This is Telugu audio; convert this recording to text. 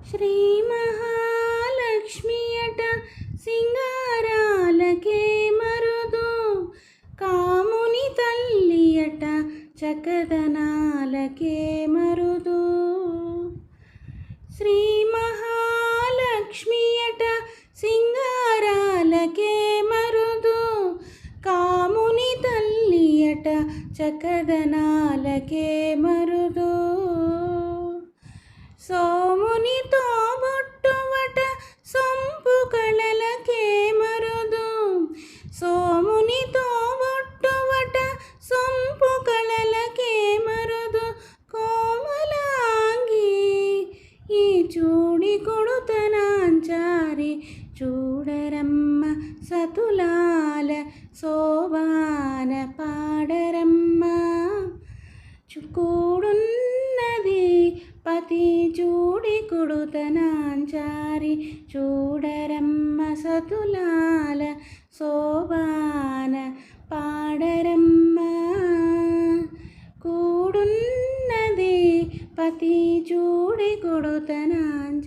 శ్రీ మహాలక్ష్మి అట సింగారాలకే మరుదు, కాముని తల్లి అట చకదనాలకే మరుదు. శ్రీ మహాలక్ష్మి అట సింగారాలకే మరుదు, కాముని తల్లి అట చకదనాలకే మరుదు. సోమునితో బొట్టువట సొంపు కళలకే మరుదు, సోమునితో బొట్టువట సొంపు కళలకే మరుదు. కోమలాంగి ఈ చూడి కొడుతనాంచారి, చూడరమ్మ సతులాల శోభాన పాడరమ్మ. కూడున్నది పతి చూడి కొడుతనాంచారి, చూడరమ్మ సతులాల శోభాన పాడరమ్మ. కూడున్నది పతి చూడి కొడుతనాంచారి.